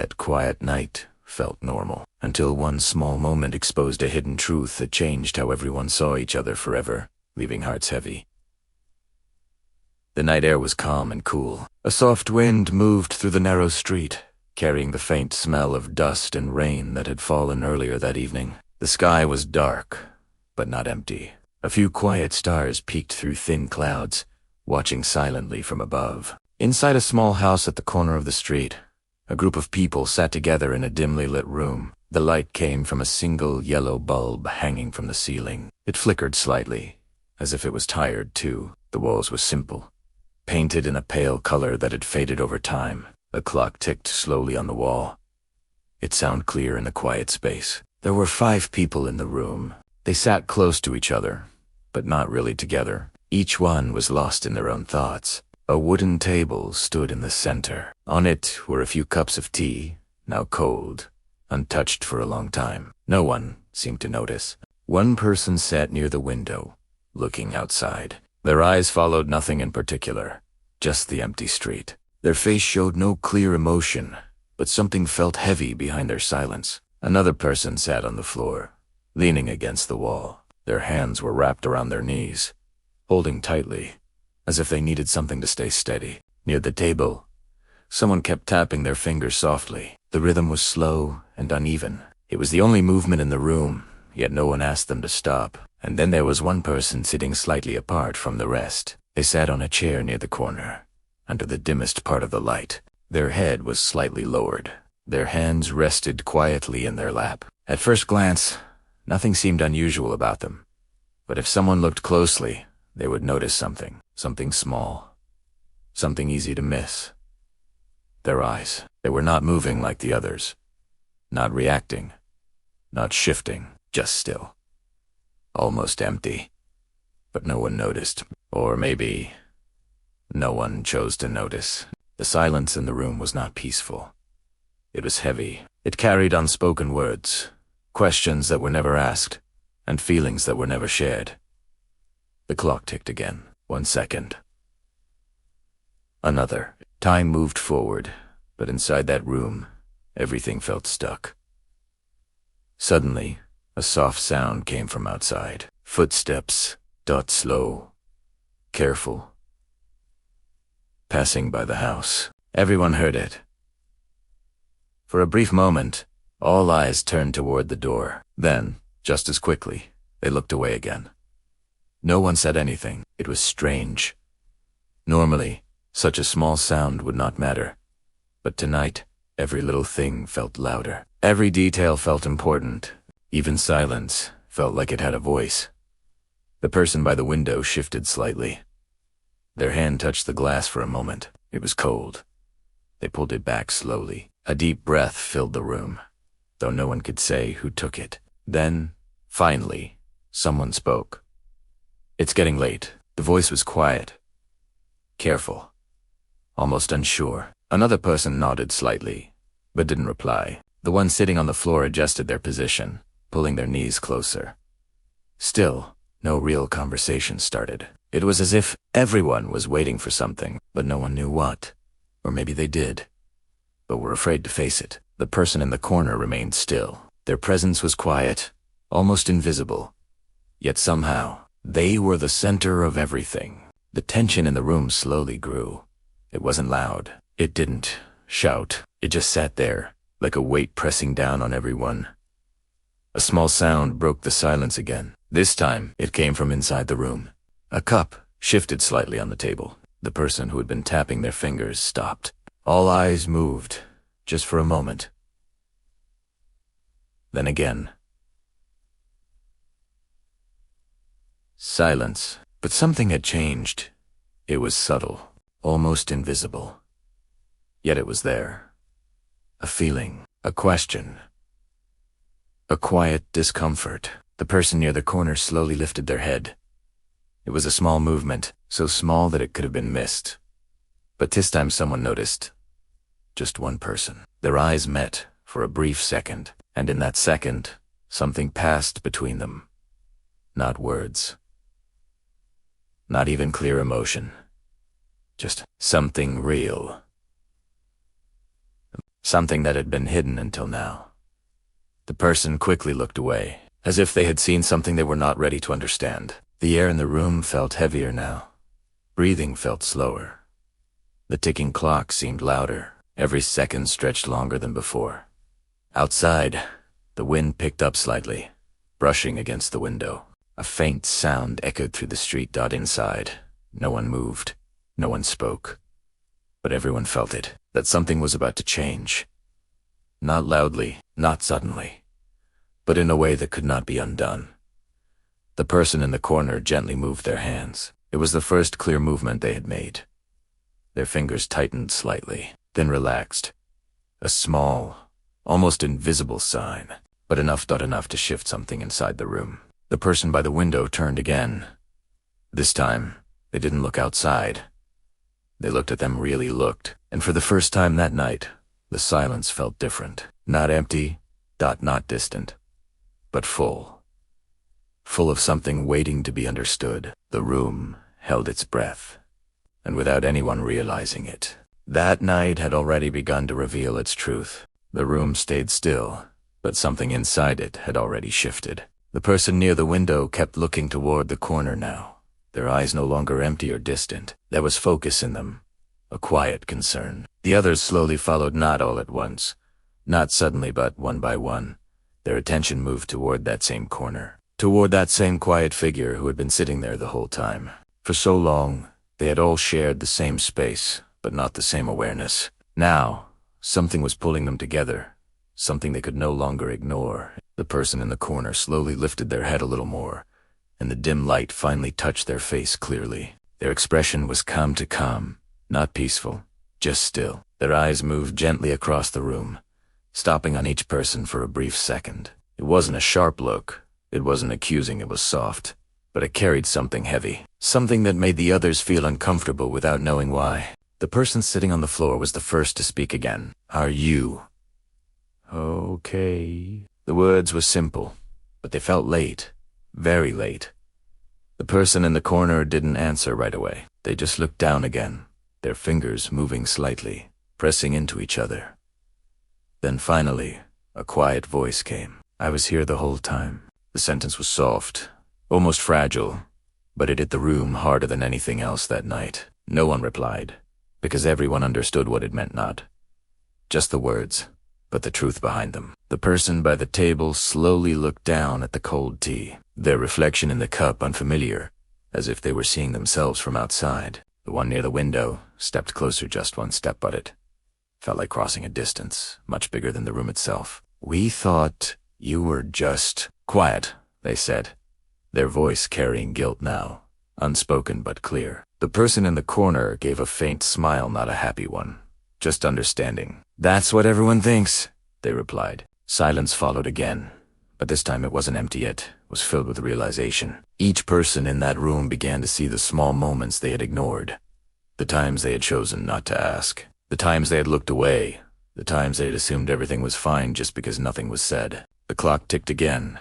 That quiet night felt normal, until one small moment exposed a hidden truth that changed how everyone saw each other forever, leaving hearts heavy. The night air was calm and cool. A soft wind moved through the narrow street, carrying the faint smell of dust and rain that had fallen earlier that evening. The sky was dark, but not empty. A few quiet stars peeked through thin clouds, watching silently from above. Inside a small house at the corner of the street, a group of people sat together in a dimly lit room. The light came from a single yellow bulb hanging from the ceiling. It flickered slightly, as if it was tired too. The walls were simple, painted in a pale color that had faded over time. The clock ticked slowly on the wall. It sounded clear in the quiet space. There were 5 people in the room. They sat close to each other, but not really together. Each one was lost in their own thoughts. A wooden table stood in the center. On it were a few cups of tea, now cold, untouched for a long time. No one seemed to notice. One person sat near the window, looking outside. Their eyes followed nothing in particular, just the empty street. Their face showed no clear emotion, but something felt heavy behind their silence. Another person sat on the floor, leaning against the wall. Their hands were wrapped around their knees, holding tightly, as if they needed something to stay steady. Near the table, someone kept tapping their fingers softly. The rhythm was slow and uneven. It was the only movement in the room, yet no one asked them to stop. And then there was one person sitting slightly apart from the rest. They sat on a chair near the corner, under the dimmest part of the light. Their head was slightly lowered. Their hands rested quietly in their lap. At first glance, nothing seemed unusual about them. But if someone looked closely, they would notice something small, something easy to miss. Their eyes. They were not moving like the others, not reacting, not shifting, just still. Almost empty. But no one noticed. Or maybe no one chose to notice. The silence in the room was not peaceful. It was heavy. It carried unspoken words, questions that were never asked, and feelings that were never shared. The clock ticked again. 1 second. Another. Time moved forward, but inside that room, everything felt stuck. Suddenly, a soft sound came from outside. Footsteps, slow, careful, passing by the house. Everyone heard it. For a brief moment, all eyes turned toward the door. Then, just as quickly, they looked away again. No one said anything. It was strange. Normally, such a small sound would not matter. But tonight, every little thing felt louder. Every detail felt important. Even silence felt like it had a voice. The person by the window shifted slightly. Their hand touched the glass for a moment. It was cold. They pulled it back slowly. A deep breath filled the room, though no one could say who took it. Then, finally, someone spoke. "It's getting late." The voice was quiet, careful, almost unsure. Another person nodded slightly, but didn't reply. The one sitting on the floor adjusted their position, pulling their knees closer. Still, no real conversation started. It was as if everyone was waiting for something, but no one knew what. Or maybe they did, but were afraid to face it. The person in the corner remained still. Their presence was quiet, almost invisible. Yet somehow, they were the center of everything. The tension in the room slowly grew. It wasn't loud. It didn't shout. It just sat there, like a weight pressing down on everyone. A small sound broke the silence again. This time, it came from inside the room. A cup shifted slightly on the table. The person who had been tapping their fingers stopped. All eyes moved, just for a moment. Then again. Silence. But something had changed. It was subtle, almost invisible. Yet it was there. A feeling, a question, a quiet discomfort. The person near the corner slowly lifted their head. It was a small movement, so small that it could have been missed. But this time someone noticed. Just one person. Their eyes met for a brief second, and in that second, something passed between them. Not words. Not even clear emotion. Just something real. something that had been hidden until now. The person quickly looked away, as if they had seen something they were not ready to understand. The air in the room felt heavier now. Breathing felt slower. The ticking clock seemed louder. Every second stretched longer than before. Outside, the wind picked up slightly, brushing against the window. A faint sound echoed through the street. Inside, no one moved. No one spoke. But everyone felt it, that something was about to change. Not loudly, not suddenly, but in a way that could not be undone. The person in the corner gently moved their hands. It was the first clear movement they had made. Their fingers tightened slightly, then relaxed. A small, almost invisible sign, but enough to shift something inside the room. The person by the window turned again. This time, they didn't look outside. They looked at them, really looked, and for the first time that night, the silence felt different. Not empty, not distant, but full. Full of something waiting to be understood. The room held its breath, and without anyone realizing it, that night had already begun to reveal its truth. The room stayed still, but something inside it had already shifted. The person near the window kept looking toward the corner now, their eyes no longer empty or distant. There was focus in them, a quiet concern. The others slowly followed, not all at once, not suddenly, but one by one. Their attention moved toward that same corner, toward that same quiet figure who had been sitting there the whole time. For so long, they had all shared the same space, but not the same awareness. Now, something was pulling them together, something they could no longer ignore. The person in the corner slowly lifted their head a little more, and the dim light finally touched their face clearly. Their expression was calm to calm, not peaceful, just still. Their eyes moved gently across the room, stopping on each person for a brief second. It wasn't a sharp look, it wasn't accusing, it was soft, but it carried something heavy, something that made the others feel uncomfortable without knowing why. The person sitting on the floor was the first to speak again. "Are you okay?" The words were simple, but they felt late, very late. The person in the corner didn't answer right away. They just looked down again, their fingers moving slightly, pressing into each other. Then finally, a quiet voice came. "I was here the whole time." The sentence was soft, almost fragile, but it hit the room harder than anything else that night. No one replied, because everyone understood what it meant. Not just the words, but the truth behind them. The person by the table slowly looked down at the cold tea, their reflection in the cup unfamiliar, as if they were seeing themselves from outside. The one near the window stepped closer, just one step, but it felt like crossing a distance, much bigger than the room itself. "We thought you were just..." "Quiet," they said, their voice carrying guilt now, unspoken but clear. The person in the corner gave a faint smile, not a happy one, just understanding. "That's what everyone thinks," they replied. Silence followed again, but this time it wasn't empty, it was filled with realization. Each person in that room began to see the small moments they had ignored, the times they had chosen not to ask, the times they had looked away, the times they had assumed everything was fine just because nothing was said. The clock ticked again,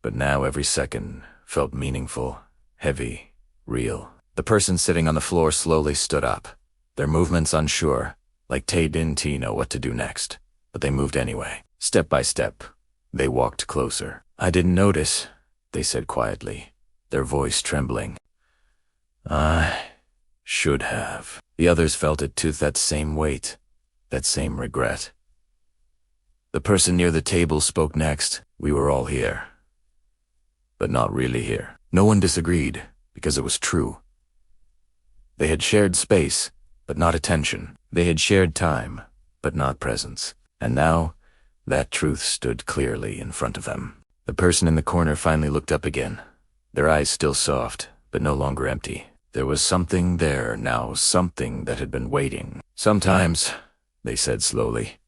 but now every second felt meaningful, heavy, real. The person sitting on the floor slowly stood up, their movements unsure, like they didn't know what to do next, but they moved anyway. Step by step, they walked closer. "I didn't notice," they said quietly, their voice trembling. "I should have." The others felt it too, that same weight, that same regret. The person near the table spoke next. "We were all here, but not really here." No one disagreed, because it was true. They had shared space, but not attention. They had shared time, but not presence. And now, that truth stood clearly in front of them. The person in the corner finally looked up again, their eyes still soft, but no longer empty. There was something there now, something that had been waiting. "Sometimes," they said slowly,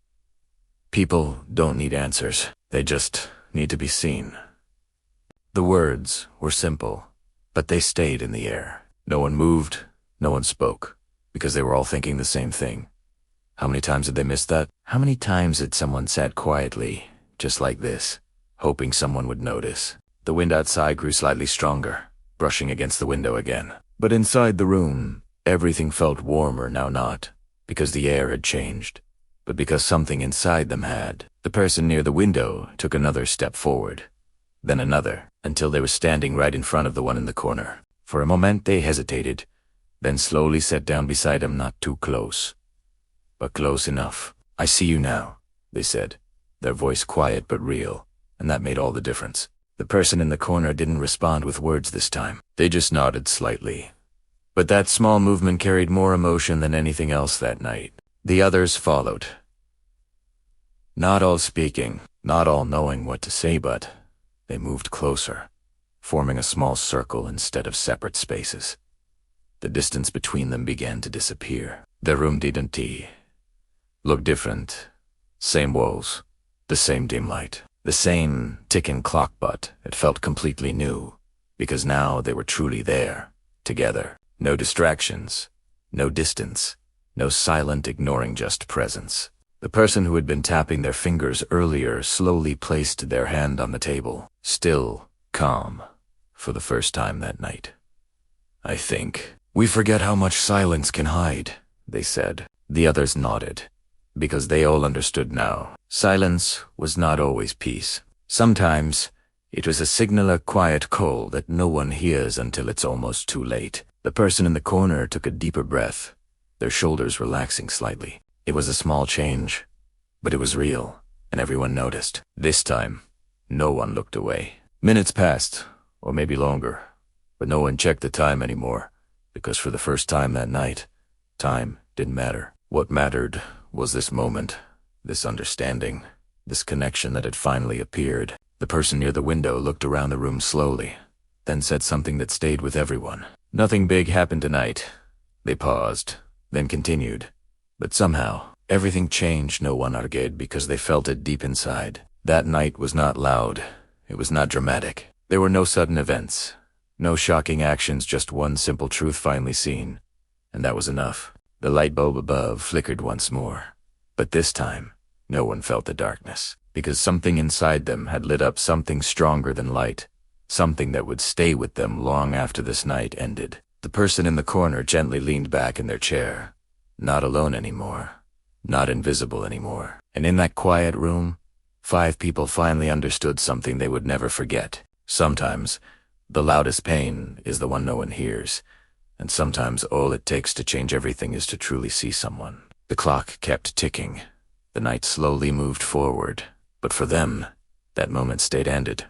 "people don't need answers. They just need to be seen." The words were simple, but they stayed in the air. No one moved, no one spoke, because they were all thinking the same thing. How many times had they missed that? How many times had someone sat quietly, just like this, hoping someone would notice? The wind outside grew slightly stronger, brushing against the window again. But inside the room, everything felt warmer now, not because the air had changed, but because something inside them had. The person near the window took another step forward, then another, until they were standing right in front of the one in the corner. For a moment they hesitated, then slowly sat down beside him, not too close, but close enough. "I see you now," they said, their voice quiet but real, and that made all the difference. The person in the corner didn't respond with words this time. They just nodded slightly. But that small movement carried more emotion than anything else that night. The others followed. Not all speaking, not all knowing what to say, but they moved closer, forming a small circle instead of separate spaces. The distance between them began to disappear. The room didn't look different. Same walls, the same dim light, the same ticking clock, but it felt completely new, because now they were truly there, together. No distractions, no distance, no silent ignoring, just presence. The person who had been tapping their fingers earlier slowly placed their hand on the table, still calm, for the first time that night. "I think we forget how much silence can hide," they said. The others nodded, because they all understood now. Silence was not always peace. Sometimes it was a signal, a quiet call that no one hears until it's almost too late. The person in the corner took a deeper breath, their shoulders relaxing slightly. It was a small change, but it was real, and everyone noticed. This time, no one looked away. Minutes passed, or maybe longer, but no one checked the time anymore, because for the first time that night, time didn't matter. What mattered was this moment, this understanding, this connection that had finally appeared. The person near the window looked around the room slowly, then said something that stayed with everyone. "Nothing big happened tonight." They paused, then continued. But somehow, everything changed. No one argued because they felt it deep inside. That night was not loud. It was not dramatic. There were no sudden events, no shocking actions, just one simple truth finally seen. And that was enough. The light bulb above flickered once more. But this time, no one felt the darkness, because something inside them had lit up, something stronger than light, something that would stay with them long after this night ended. The person in the corner gently leaned back in their chair. Not alone anymore, not invisible anymore. And in that quiet room, 5 people finally understood something they would never forget. Sometimes, the loudest pain is the one no one hears, and sometimes all it takes to change everything is to truly see someone. The clock kept ticking. The night slowly moved forward, but for them, that moment stayed ended.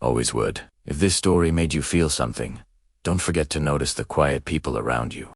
Always would. If this story made you feel something, don't forget to notice the quiet people around you.